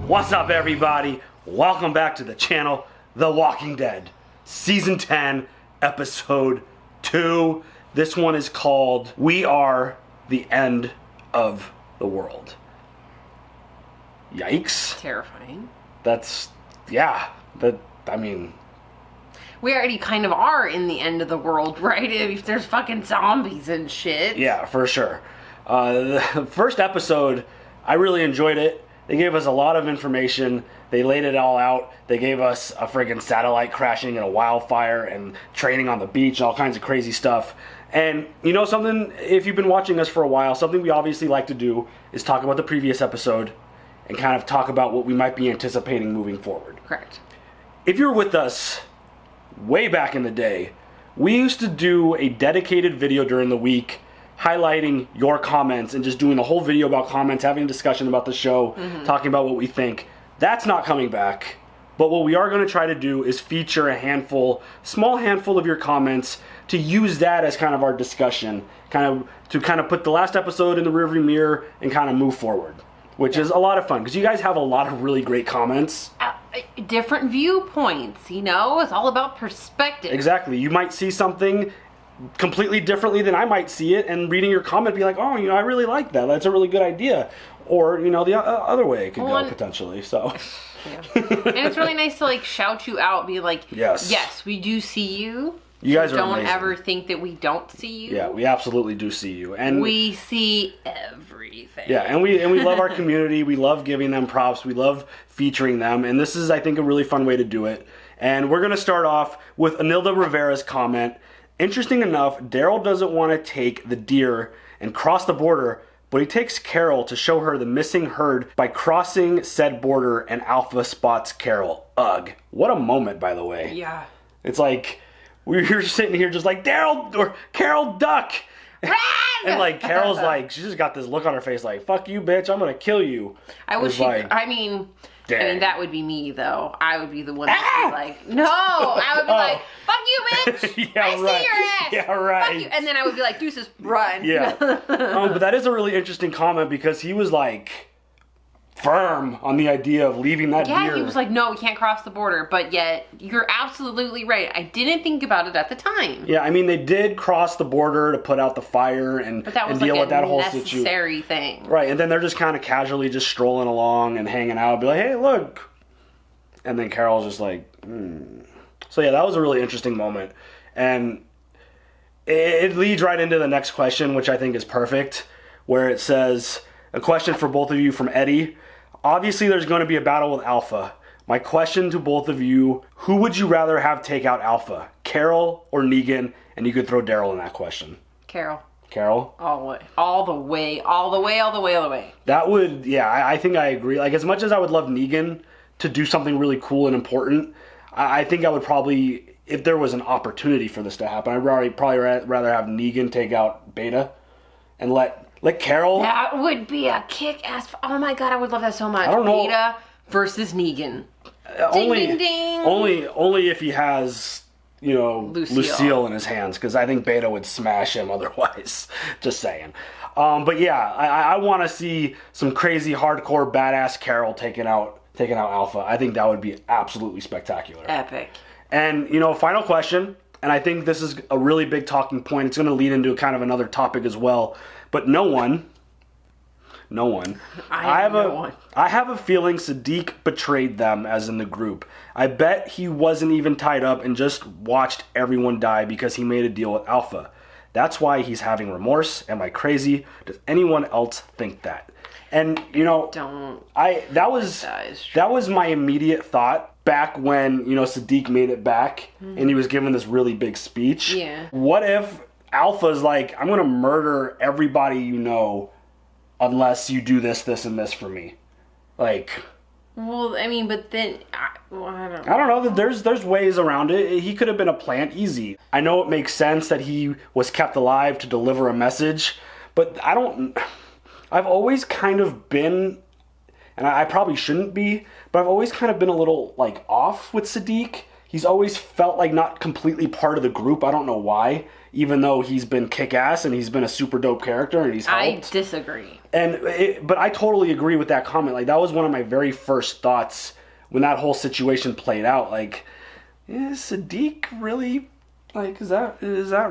What's up, everybody? Welcome back to the channel, The Walking Dead, Season 10, Episode 2. This one is called We Are the End of the World. Yikes. Terrifying. I mean... We already kind of are in the end of the world, right? If there's fucking zombies and shit. Yeah, for sure. The first episode, I really enjoyed it. They gave us a lot of information. They laid it all out. They gave us a friggin' satellite crashing in a wildfire and training on the beach, all kinds of crazy stuff. And you know something, if you've been watching us for a while, something we obviously like to do is talk about the previous episode and kind of talk about what we might be anticipating moving forward. Correct. If you're with us way back in the day, we used to do a dedicated video during the week highlighting your comments and just doing a whole video about comments, having a discussion about the show, talking about what we think. That's not coming back. But what we are going to try to do is feature a small handful of your comments to use that as kind of our discussion, to put the last episode in the rearview mirror and kind of move forward, which is a lot of fun because you guys have a lot of really great comments. Different viewpoints, you know? It's all about perspective. Exactly. You might see something completely differently than I might see it, and reading your comment be like, oh, I really like that. That's a really good idea. Or, the other way it could go, potentially. So... Yeah. And it's really nice to shout you out, be like, yes, we do see you. You guys are don't amazing. Ever think that we don't see you. Yeah, we absolutely do see you, and we see everything. Yeah, and we love our community. We love giving them props. We love featuring them, and this is, I think, a really fun way to do it. And we're gonna start off with Anilda Rivera's comment. Interesting enough, Daryl doesn't want to take the deer and cross the border, but he takes Carol to show her the missing herd by crossing said border, and Alpha spots Carol. Ugh. What a moment, by the way. Yeah. It's like, we're sitting here just like, Daryl, or Carol, duck! And Carol's she just got this look on her face like, fuck you, bitch, I'm gonna kill you. I mean, that would be me, though. I would be the one that would be like, no! I would be like, fuck you, bitch! I see your ass! Yeah, right. Fuck you. And then I would be like, deuces, run. Yeah. But that is a really interesting comment because he was firm on the idea of leaving that deer. Yeah, he was like, no, we can't cross the border. But yet, you're absolutely right. I didn't think about it at the time. Yeah, I mean, they did cross the border to put out the fire and deal with that whole situation. But that was a necessary thing. Right, and then they're just kind of casually just strolling along and hanging out. Be like, hey, look. And then Carol's just like, So yeah, that was a really interesting moment. And it leads right into the next question, which I think is perfect, where it says, a question for both of you from Eddie. Obviously, there's going to be a battle with Alpha. My question to both of you, who would you rather have take out Alpha? Carol or Negan? And you could throw Daryl in that question. Carol. Carol? All the way. That would, I think I agree. As much as I would love Negan to do something really cool and important, I think I would probably, if there was an opportunity for this to happen, I'd probably rather have Negan take out Beta and let Carol... That would be a kick-ass... Oh my god, I would love that so much. I don't know. Beta versus Negan. Ding, ding, ding. Only if he has, Lucille in his hands, because I think Beta would smash him otherwise. Just saying. But yeah, I want to see some crazy, hardcore, badass Carol taking out Alpha. I think that would be absolutely spectacular. Epic. And, final question, and I think this is a really big talking point. It's going to lead into kind of another topic as well. But no one. I have a feeling Siddiq betrayed them, as in the group. I bet he wasn't even tied up and just watched everyone die because he made a deal with Alpha. That's why he's having remorse. Am I crazy? Does anyone else think that? And that was my immediate thought back when Siddiq made it back and he was giving this really big speech. Yeah. What if Alpha's like, I'm gonna murder everybody unless you do this, and this for me. Well, I mean, but then I don't know. I don't know. There's ways around it. He could have been a plant, easy. I know it makes sense that he was kept alive to deliver a message, but I've always kind of been, and I probably shouldn't be, but I've always kind of been a little off with Siddiq. He's always felt like not completely part of the group. I don't know why. even though he's been kick-ass and he's been a super dope character and he's helped. I disagree. But I totally agree with that comment. Like, that was one of my very first thoughts when that whole situation played out. Like, is Siddiq really, like, is that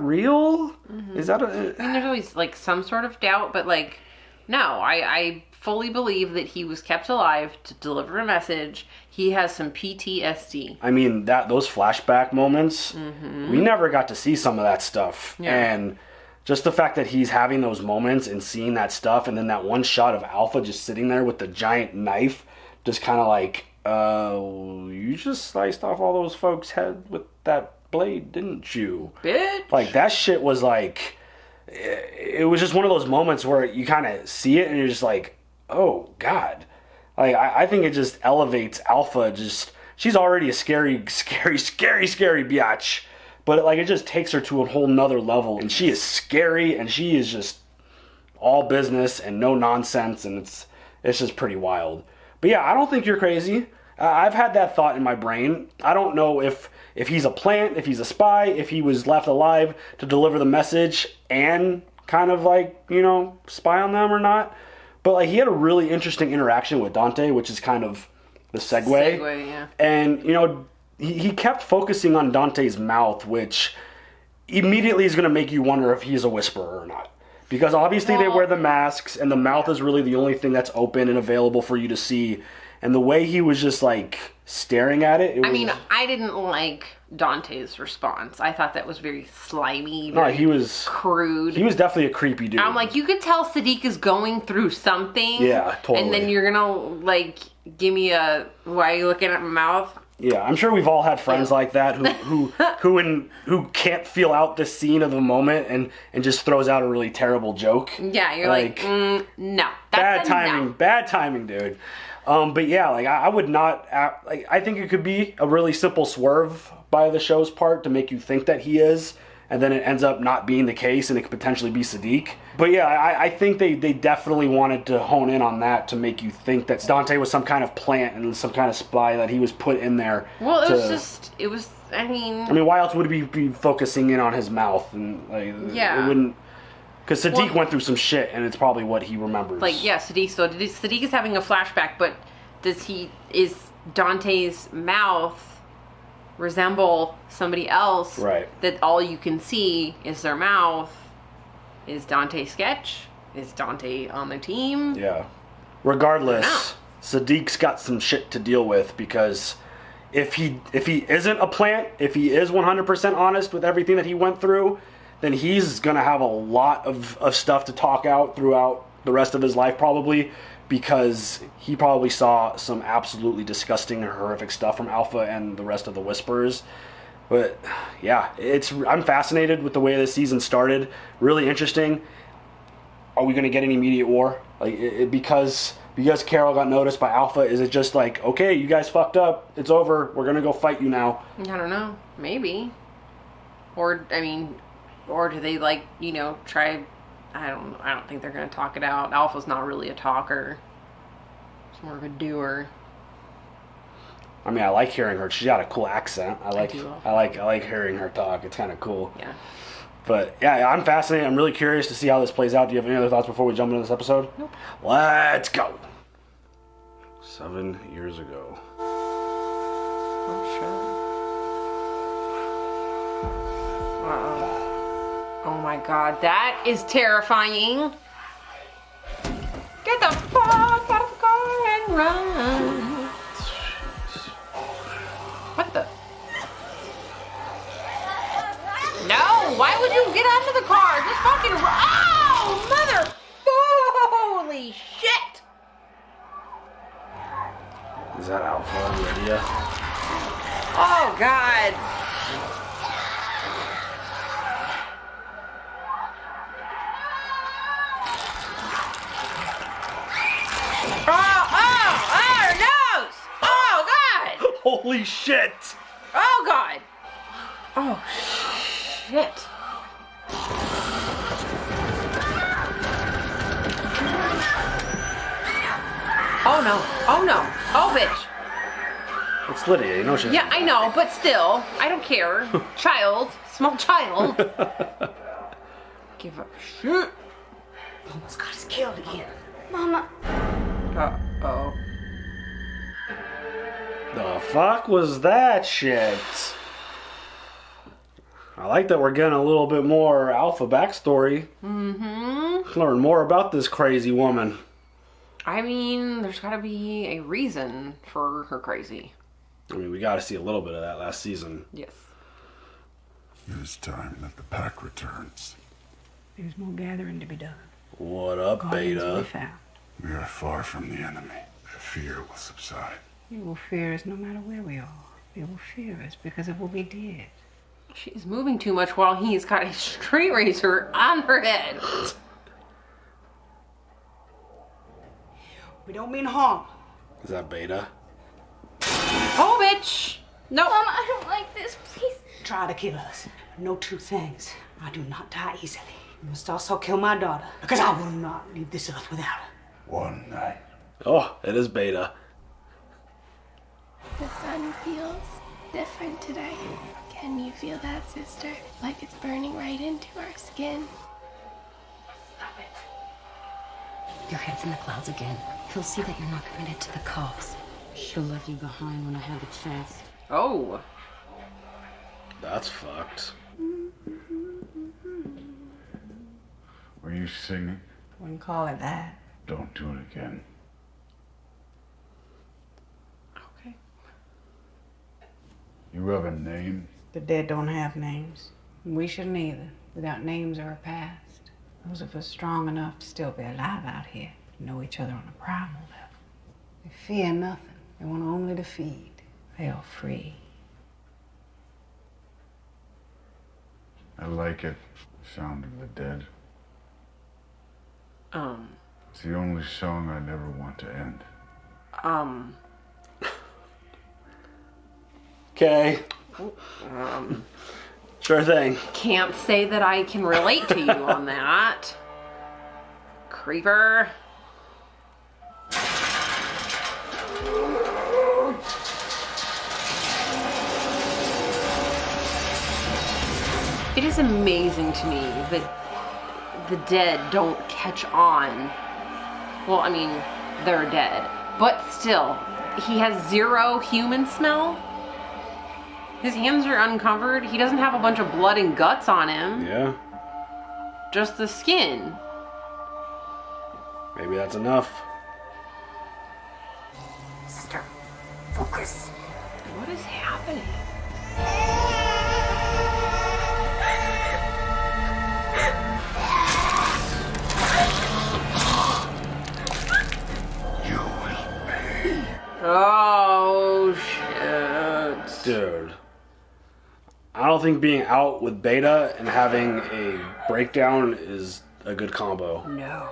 real? Mm-hmm. Is that I mean, there's always, like, some sort of doubt, but, like, no, I fully believe that he was kept alive to deliver a message. He has some PTSD. I mean, those flashback moments, we never got to see some of that stuff. Yeah. And just the fact that he's having those moments and seeing that stuff, and then that one shot of Alpha just sitting there with the giant knife, just kind of like, you just sliced off all those folks' head with that blade, didn't you? Bitch. Like, that shit was like, it was just one of those moments where you kind of see it and you're just like, oh, God. Like, I think it just elevates Alpha. She's already a scary biatch. But, like, it just takes her to a whole nother level. And she is scary, and she is just all business and no nonsense. And it's just pretty wild. But, yeah, I don't think you're crazy. I've had that thought in my brain. I don't know if he's a plant, if he's a spy, if he was left alive to deliver the message and kind of, like, you know, spy on them or not. But, like, he had a really interesting interaction with Dante, which is kind of the segue. Yeah. And, you know, he kept focusing on Dante's mouth, which immediately is going to make you wonder if he's a whisperer or not. Because obviously they wear the masks, and the mouth is really the only thing that's open and available for you to see. And the way he was just, like, staring at it, I mean, I didn't like Dante's response. I thought that was very slimy, he was crude. He was definitely a creepy dude. I'm like, you could tell Siddiq is going through something. Yeah, totally. And then you're gonna, like, give me a, why are you looking at my mouth? Yeah, I'm sure we've all had friends like that who can't feel out the scene of the moment and just throws out a really terrible joke. Yeah, you're like no. Bad timing, dude. But yeah, like, I would not, like, I think it could be a really simple swerve by the show's part to make you think that he is, and then it ends up not being the case, and it could potentially be Siddiq. But yeah, I think they definitely wanted to hone in on that to make you think that Dante was some kind of plant and some kind of spy that he was put in there. Well, I mean, why else would he be focusing in on his mouth? And, like, yeah. It wouldn't, because Siddiq went through some shit, and it's probably what he remembers. Like, yeah, Siddiq. So Siddiq is having a flashback, but is Dante's mouth resemble somebody else? Right. That all you can see is their mouth. Is Dante sketch? Is Dante on the team? Yeah. Regardless, Siddiq's got some shit to deal with, because if he isn't a plant, if he is 100% honest with everything that he went through, then he's going to have a lot of stuff to talk out throughout the rest of his life, probably, because he probably saw some absolutely disgusting and horrific stuff from Alpha and the rest of the Whisperers. But yeah, I'm fascinated with the way this season started. Really interesting. Are we going to get an immediate war? Like, because Carol got noticed by Alpha, is it just like, okay, you guys fucked up, it's over, we're going to go fight you now? I don't know. Maybe. Or do they, like, you know, try... I don't think they're going to talk it out. Alpha's not really a talker. She's more of a doer. I mean, I like hearing her. She's got a cool accent. I like hearing her talk. It's kind of cool. Yeah. But yeah, I'm fascinated. I'm really curious to see how this plays out. Do you have any other thoughts before we jump into this episode? Nope. Let's go. 7 years ago. Oh shit. Uh-oh. Oh my god, that is terrifying. Get the fuck out of the car and run. What the? No, why would you get out of the car? Just fucking run. Oh, mother. Holy shit. Is that Alpha and Lydia? Oh god. Her nose! Oh, God! Holy shit! Oh, God! Oh, shit. Oh, no. Oh, no. Oh, bitch. It's Lydia, you know she's... Yeah, I know, but still, I don't care. Child, small child. Give up shit. Almost got us killed again. Mama. Uh-oh. The fuck was that shit? I like that we're getting a little bit more Alpha backstory. Mm-hmm. Learn more about this crazy woman. I mean, there's gotta be a reason for her crazy. I mean, we got to see a little bit of that last season. Yes. It is time that the pack returns. There's more gathering to be done. What up, Guardians will be Beta? found. We are far from the enemy. Their fear will subside. They will fear us no matter where we are. They will fear us because it will be dead. She's moving too much while he's got a straight razor on her head. We don't mean harm. Is that Beta? Oh, bitch! No. Mama, I don't like this. Please. Try to kill us. Know two things. I do not die easily. You must also kill my daughter, because I will not leave this earth without her. One night. Oh, it is Beta. The sun feels different today. Can you feel that, sister? Like it's burning right into our skin. Stop it. Your head's in the clouds again. He'll see that you're not committed to the cause. She'll leave you behind when I have the chance. Oh. That's fucked. Were you singing? Wouldn't call it that. Don't do it again. Okay. You have a name? The dead don't have names. We shouldn't either. Without names or a past. Those of us strong enough to still be alive out here know each other on a primal level. They fear nothing. They want only to feed. They are free. I like it. Sound of the dead. It's the only song I never want to end. Okay. Sure thing. Can't say that I can relate to you on that. Creeper. It is amazing to me that the dead don't catch on. Well, I mean, they're dead. But still, he has zero human smell. His hands are uncovered. He doesn't have a bunch of blood and guts on him. Yeah. Just the skin. Maybe that's enough. Sister, focus. What is happening? You will pay. Oh, shit. Dude. I don't think being out with Beta and having a breakdown is a good combo. No.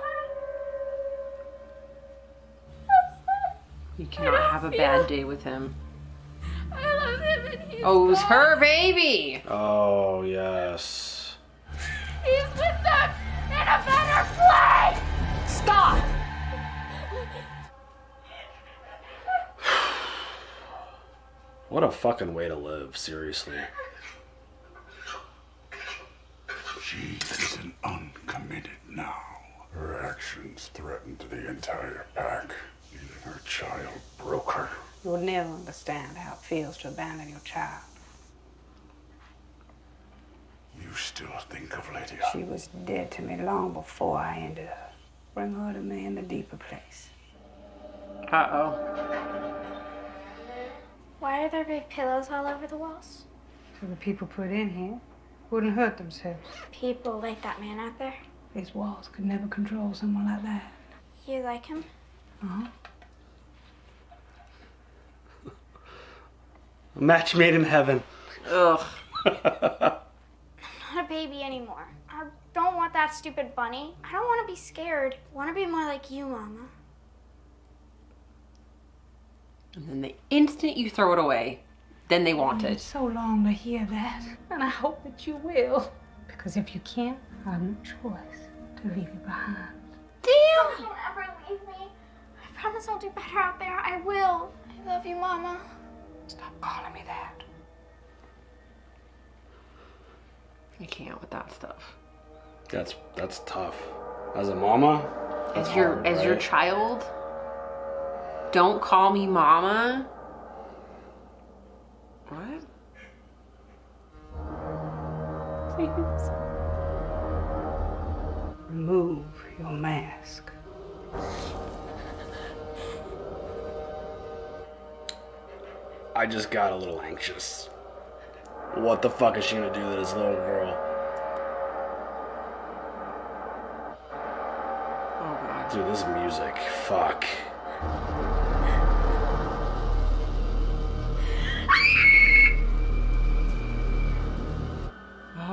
You cannot have a bad day with him. I love him and he's Oh, it was gone. her baby. Oh, yes. He's with them in a better place. Stop! What a fucking way to live, seriously. She is an uncommitted now. Her actions threatened the entire pack. Even her child broke her. You will never understand how it feels to abandon your child. You still think of Lydia? She was dead to me long before I ended her. Bring her to me in the deeper place. Uh-oh. Why are there big pillows all over the walls? So the people put in here wouldn't hurt themselves. People like that man out there. These walls could never control someone like that. You like him? Uh-huh. A match made in heaven. Ugh. Not a baby anymore. I don't want that stupid bunny. I don't want to be scared. I want to be more like you, Mama. And then the instant you throw it away, then they want I it. so long to hear that, and I hope that you will. Because if you can't, I have no choice to leave you behind. Damn! Don't ever leave me. I promise I'll do better out there. I will. I love you, Mama. Stop calling me that. You can't with that stuff. That's tough. As a mama, As your child, don't call me mama. What? Please. Remove your mask. I just got a little anxious. What the fuck is she gonna do to this little girl? Oh god. Dude, this music, fuck.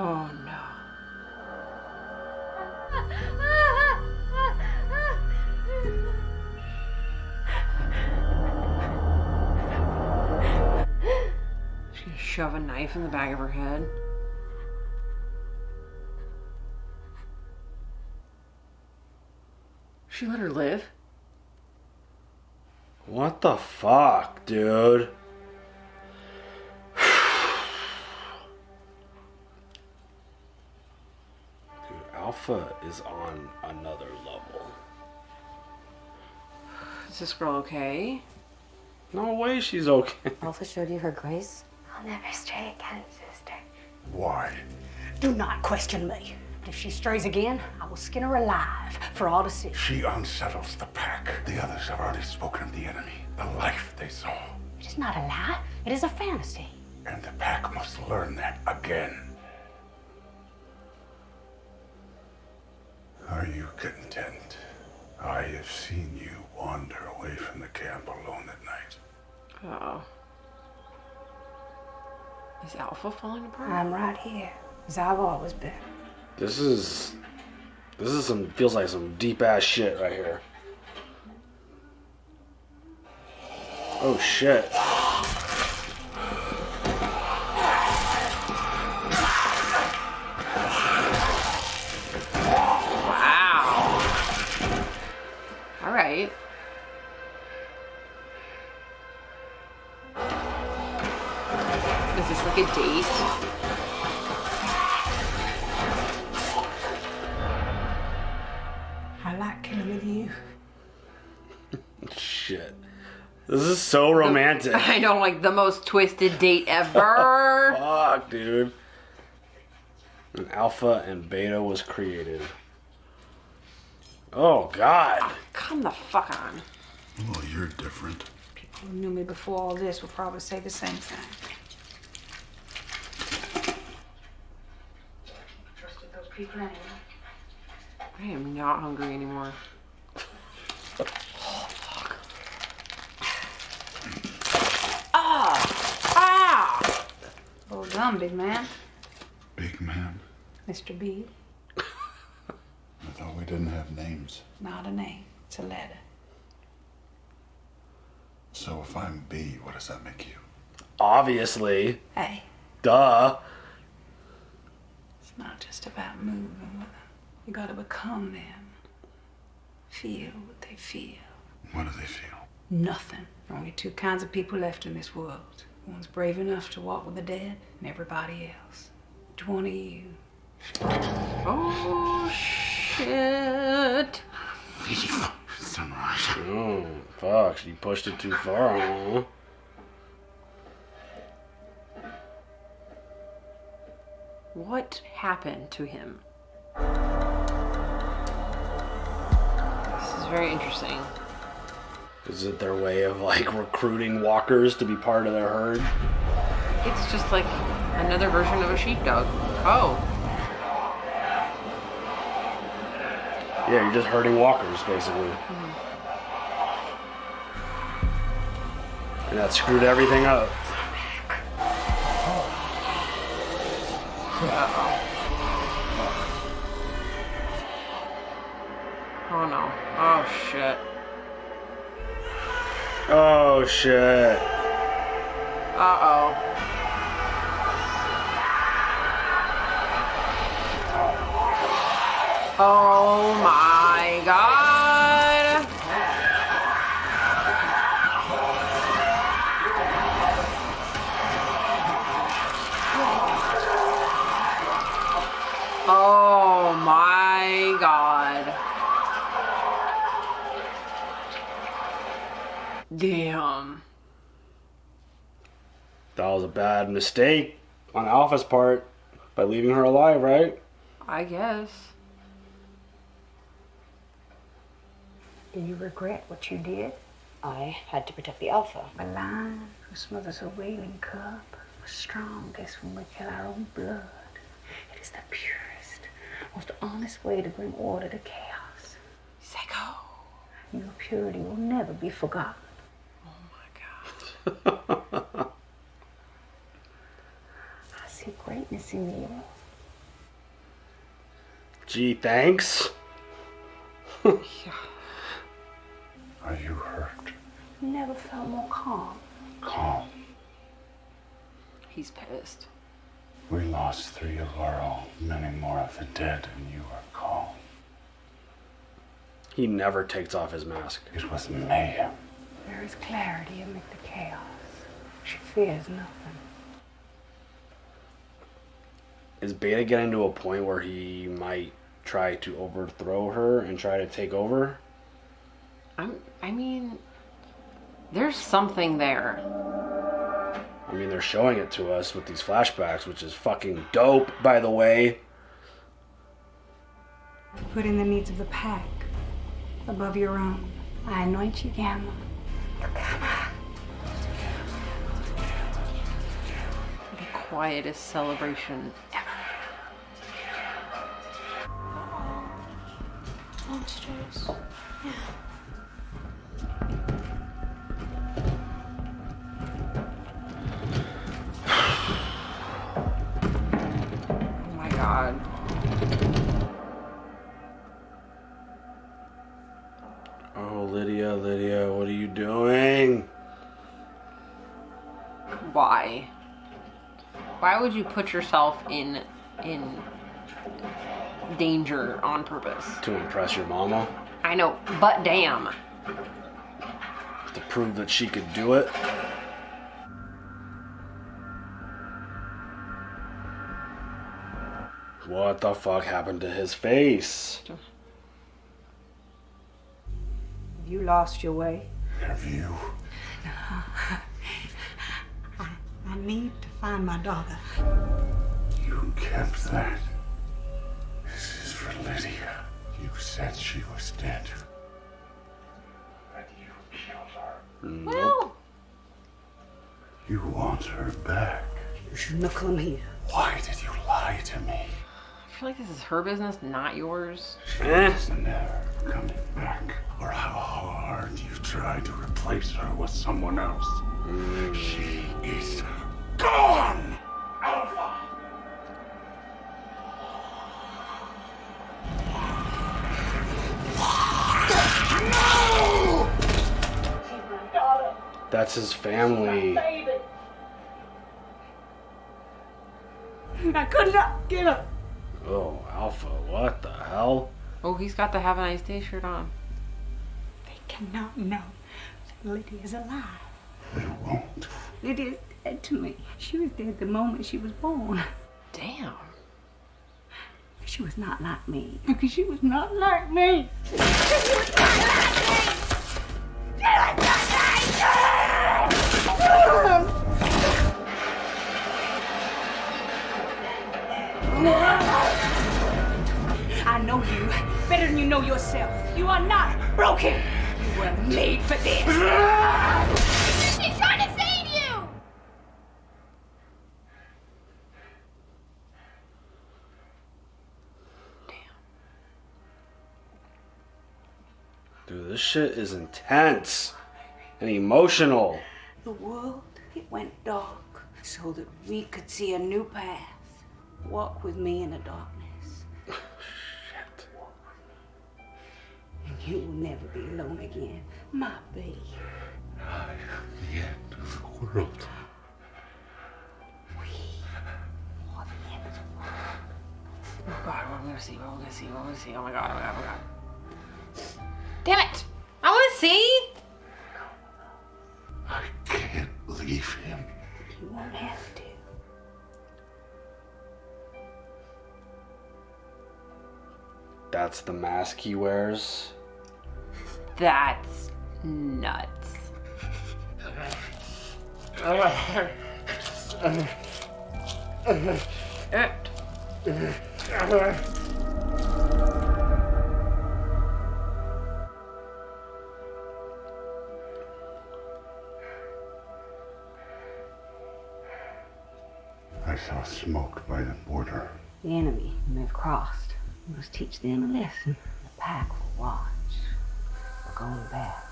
Oh no. She's gonna shove a knife in the back of her head. She let her live? What the fuck, dude? Dude, Alpha is on another level. Is this girl okay? No way she's okay. Alpha showed you her grace? I'll never stray again, sister. Why? Do not question me. But if she strays again, I will skin her alive for all to see. She unsettles the pack. The others have already spoken of the enemy, the life they saw. It is not a lie. It is a fantasy. And the pack must learn that again. Are you content? I have seen you wander away from the camp alone at night. Uh-oh. Is Alpha falling apart? I'm right here, as I've always been. This is some, feels like some deep ass shit right here. Oh shit. Wow. All right. Is this like a date? I like killing with you. Shit. This is so romantic. I know, like the most twisted date ever. Fuck, dude. An alpha and beta was created. Oh, God. Come the fuck on. Well, you're different. People who knew me before all this will probably say the same thing. Trusted those people anyway. I am not hungry anymore. Well done, big man. Big man. Mr. B. I thought we didn't have names. Not a name. It's a letter. So if I'm B, what does that make you? Obviously. Hey, Duh. it's not just about moving with them. You gotta become them. Feel what they feel. What do they feel? Nothing. Only two kinds of people left in this world. One's brave enough to walk with the dead, and everybody else. Which one are you? Oh shit. Sunrise. Oh, fuck. She pushed it too far, huh? What happened to him? This is very interesting. Is it their way of, like, recruiting walkers to be part of their herd? It's just like another version of a sheepdog. Oh. Yeah, you're just herding walkers, basically. And that screwed everything up. Oh no. Oh shit. Oh, shit. Uh-oh. Oh my god. God. Damn. That was a bad mistake on Alpha's part by leaving her alive, right? I guess. Do you regret what you did? I had to protect the Alpha. A lion who smothers a wailing cub, the strongest when we kill our own blood. It is the purest, most honest way to bring order to chaos. Sicko. Your purity will never be forgotten. Oh my God. I see greatness in you. Gee, thanks. Yeah. Are you hurt? Never felt more calm. Calm. He's pissed. We lost 3 of our own, many more of the dead, and you are calm. He never takes off his mask. It was mayhem. There is clarity amid the chaos. She fears nothing. Is Beta getting to a point where he might try to overthrow her and try to take over? I mean, there's something there. I mean, they're showing it to us with these flashbacks, which is fucking dope, by the way. Put in the needs of the pack above your own. I anoint you, Gamma. The quietest celebration ever. Monsters. Yeah. Oh my God. Oh, Lydia, what are you doing? Why? Why would you put yourself in danger on purpose? To impress your mama? I know, but damn. To prove that she could do it? What the fuck happened to his face? You lost your way. Have you? I need to find my daughter. You kept that. This is for Lydia. You said she was dead. And you killed her. Well, You want her back. You shouldn't have come here. Why did you lie to me? I feel like this is her business, not yours. She's never coming back. Or how hard you tried to replace her with someone else. She is gone! Alpha! No! That's his family. I could not get her. Oh, Alpha, what the hell? Oh, he's got the Have a Nice Day shirt on. They cannot know that Lydia is alive. They won't. Lydia is dead to me. She was dead the moment she was born. Damn. She was not like me. Because she was not like me. I know you better than you know yourself. You are not broken. You were made for this. She's trying to save you! Dude, this shit is intense and emotional. The world, it went dark so that we could see a new path. Walk with me in the darkness. Shit. And you will never be alone again, my baby. I am the end of the world. We are the end of the world. Oh God, what am I gonna see? What am I gonna see? What am I gonna see? Oh my God, oh my God, oh my God. Damn it! I wanna see! I can't leave him. You won't have to. That's the mask he wears. That's nuts. I saw smoke by the border. The enemy, when they've crossed, we must teach them a lesson. The pack will watch. We're going back.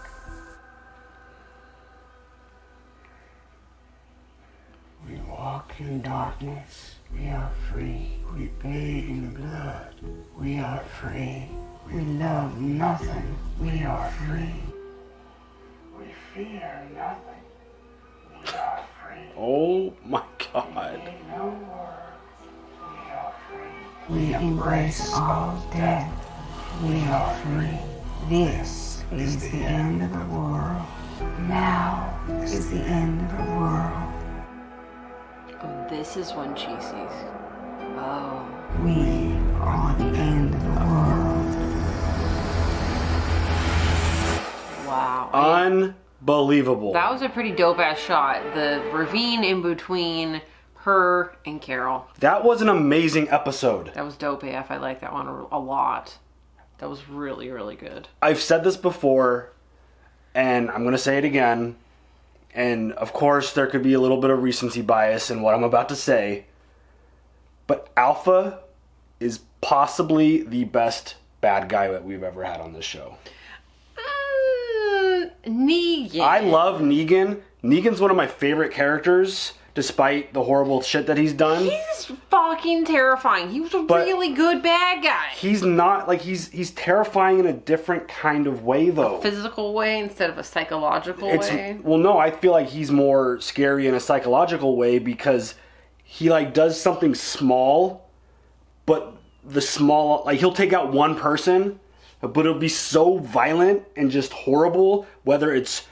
We walk in darkness. We are free. We bathe in blood. We are free. We love nothing. We are free. We fear nothing. We are free. Oh my God. No words. We are free. We embrace all death. We are free. This is the end of the world. Now is the end of the world. Oh, this is when she sees. Oh. We are the end of the world. Wow. Unbelievable. That was a pretty dope ass shot. The ravine in between her and Carol. That was an amazing episode. That was dope AF. I like that one a lot. That was really, really good. I've said this before, and I'm going to say it again. And of course, there could be a little bit of recency bias in what I'm about to say. But Alpha is possibly the best bad guy that we've ever had on this show. Negan. I love Negan. Negan's one of my favorite characters, despite the horrible shit that he's done. He's fucking terrifying. He was a really good bad guy. He's not, like, he's terrifying in a different kind of way, though. A physical way instead of a psychological way. Well, no, I feel like he's more scary in a psychological way because he, like, does something small, but the small, like, he'll take out one person, but it'll be so violent and just horrible, whether it's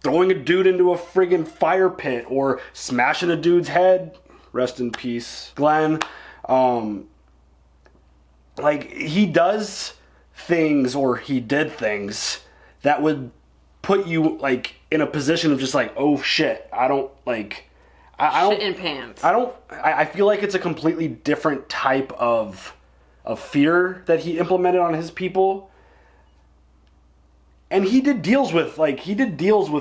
throwing a dude into a friggin' fire pit or smashing a dude's head. Rest in peace, Glenn. Like, he does things, or he did things that would put you, like, in a position of just like, oh shit, I don't, like, I don't, shit in pants. I feel like it's a completely different type of fear that he implemented on his people. And he did deals with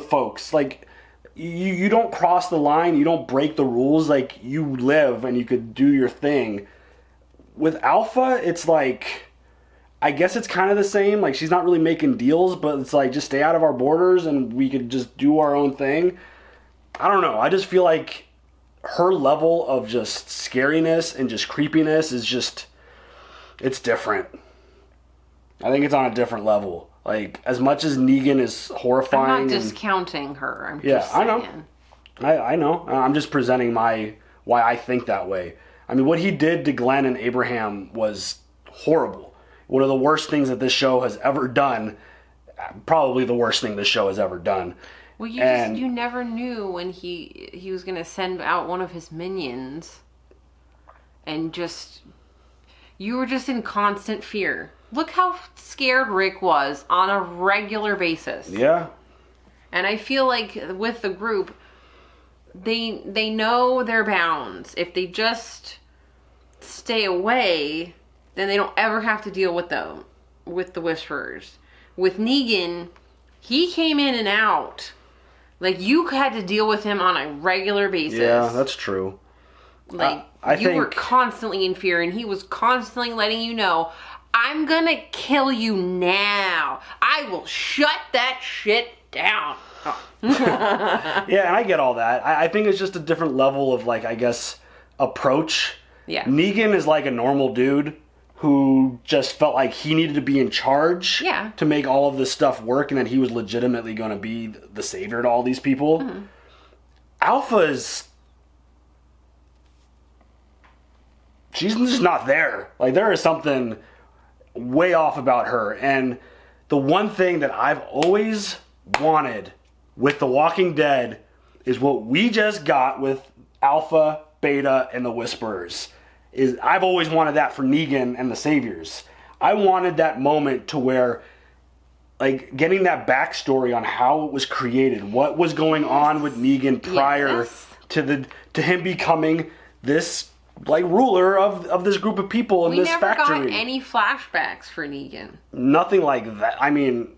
folks. Like, you don't cross the line, you don't break the rules, like, you live and you could do your thing. With Alpha, it's like, I guess it's kind of the same. Like, she's not really making deals, but it's like, just stay out of our borders and we could just do our own thing. I don't know. I just feel like her level of just scariness and just creepiness is just, it's different. I think it's on a different level. Like, as much as Negan is horrifying. I'm not discounting her. I'm just saying. I know. I'm just presenting why I think that way. I mean, what he did to Glenn and Abraham was horrible. One of the worst things that this show has ever done. Probably the worst thing this show has ever done. Well, you never knew when he was going to send out one of his minions. And just, you were just in constant fear. Look how scared Rick was on a regular basis. Yeah. And I feel like with the group, they know their bounds. If they just stay away, then they don't ever have to deal with them, with the Whisperers. With Negan, he came in and out. Like, you had to deal with him on a regular basis. Yeah, that's true. Like, you were constantly in fear, and he was constantly letting you know, I'm gonna kill you now. I will shut that shit down. Oh. Yeah, and I get all that. I think it's just a different level of, like, I guess, approach. Yeah. Negan is like a normal dude who just felt like he needed to be in charge to make all of this stuff work, and that he was legitimately going to be the savior to all these people. Mm-hmm. Alpha is... she's just not there. Like, there is something way off about her. And the one thing that I've always wanted with The Walking Dead is what we just got with Alpha, Beta, and the Whisperers. I've always wanted that for Negan and the Saviors. I wanted that moment to where, like, getting that backstory on how it was created, what was going on with Negan prior to him becoming this, like, ruler of this group of people in this factory. We never got any flashbacks for Negan. Nothing like that. I mean,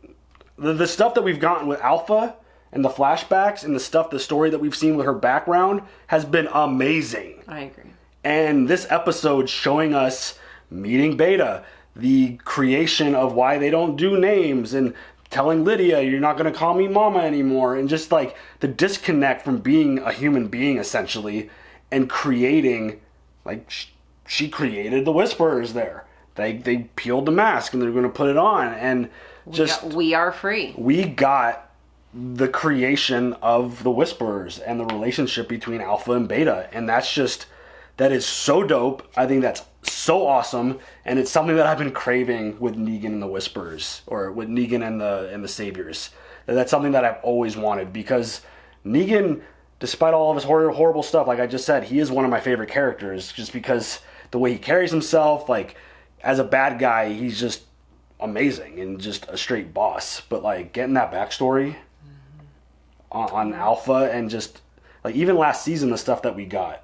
the stuff that we've gotten with Alpha and the flashbacks and the story that we've seen with her background has been amazing. I agree. And this episode showing us meeting Beta, the creation of why they don't do names, and telling Lydia, you're not going to call me mama anymore, and just like the disconnect from being a human being essentially, and creating, like, she created the Whisperers there. They peeled the mask and they're going to put it on, and we are free. We got the creation of the Whisperers and the relationship between Alpha and Beta, and that is so dope. I think that's so awesome, and it's something that I've been craving with Negan and the Whisperers, or with Negan and the Saviors. That's something that I've always wanted, because Negan, despite all of his horrible stuff, like I just said, he is one of my favorite characters, just because the way he carries himself, like, as a bad guy, he's just amazing and just a straight boss. But, like, getting that backstory on Alpha, and just, like, even last season, the stuff that we got,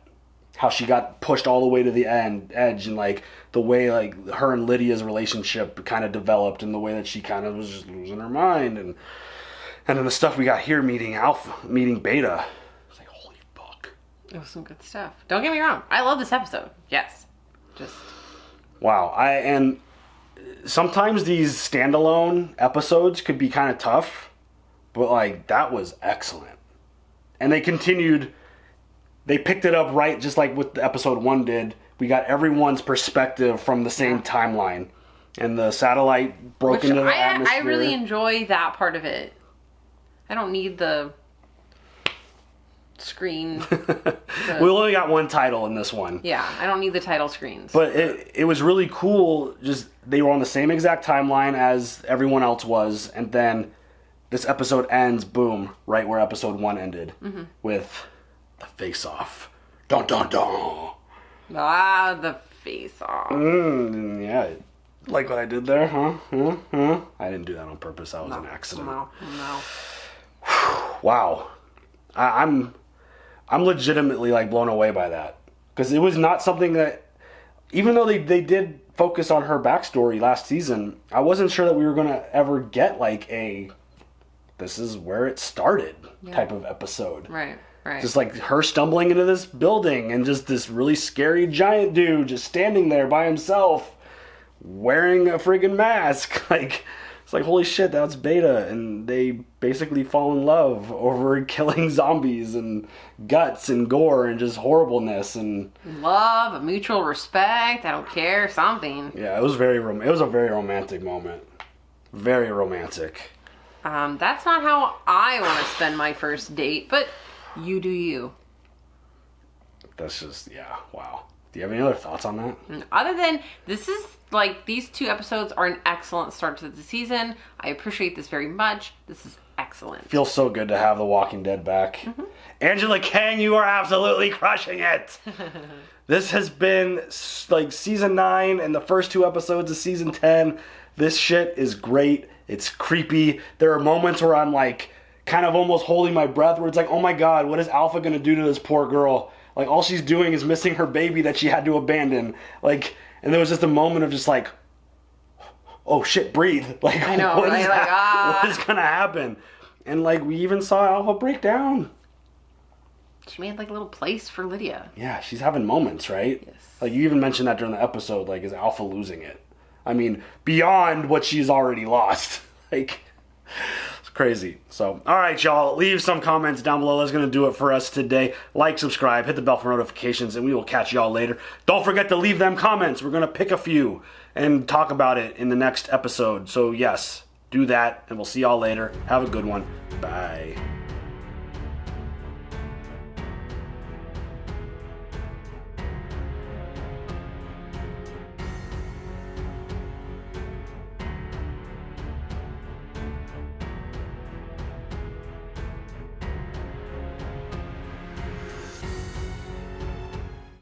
how she got pushed all the way to the edge, and, like, the way, like, her and Lydia's relationship kind of developed, and the way that she kind of was just losing her mind, and then the stuff we got here meeting Beta. It's like, holy fuck. It was some good stuff. Don't get me wrong. I love this episode. Yes. Just... Wow. And sometimes these standalone episodes could be kind of tough, but, like, that was excellent. And they picked it up right, just like what episode 1 did. We got everyone's perspective from the same timeline, and the satellite broke into the atmosphere. I really enjoy that part of it. I don't need the screen. We only got one title in this one. Yeah, I don't need the title screens. But it was really cool. Just they were on the same exact timeline as everyone else was, and then this episode ends, boom, right where episode 1 ended, with the face-off. Dun dun dun. Ah, the face-off. Yeah, like what I did there, huh? I didn't do that on purpose. That was an accident. No. Wow, I'm legitimately, like, blown away by that, because it was not something that, even though they did focus on her backstory last season, I wasn't sure that we were gonna ever get, like, this is where it started type of episode. Right. Just like her stumbling into this building, and just this really scary giant dude just standing there by himself wearing a friggin' mask. Like, it's like, holy shit, that's Beta, and they basically fall in love over killing zombies and guts and gore and just horribleness and love, mutual respect. I don't care, something. Yeah, it was a very romantic moment. Very romantic. That's not how I want to spend my first date, but you do you. That's just, yeah, wow. Do you have any other thoughts on that? Other than, this is, like, these 2 episodes are an excellent start to the season. I appreciate this very much. This is excellent. Feels so good to have The Walking Dead back. Angela Kang, you are absolutely crushing it. This has been, like, season 9 and the first 2 episodes of season 10. This shit is great. It's creepy. There are moments where I'm, like, kind of almost holding my breath, where it's like, oh my god, what is Alpha gonna do to this poor girl? Like, all she's doing is missing her baby that she had to abandon. Like, and there was just a moment of just like, oh shit, breathe. Like, I know, what is gonna happen? And, like, we even saw Alpha break down. She made, like, a little place for Lydia. Yeah, she's having moments, right? Yes. Like, you even mentioned that during the episode, like, is Alpha losing it? I mean, beyond what she's already lost. Like, it's crazy. So, all right, y'all. Leave some comments down below. That's going to do it for us today. Like, subscribe, hit the bell for notifications, and we will catch y'all later. Don't forget to leave them comments. We're going to pick a few and talk about it in the next episode. So, yes, do that, and we'll see y'all later. Have a good one. Bye.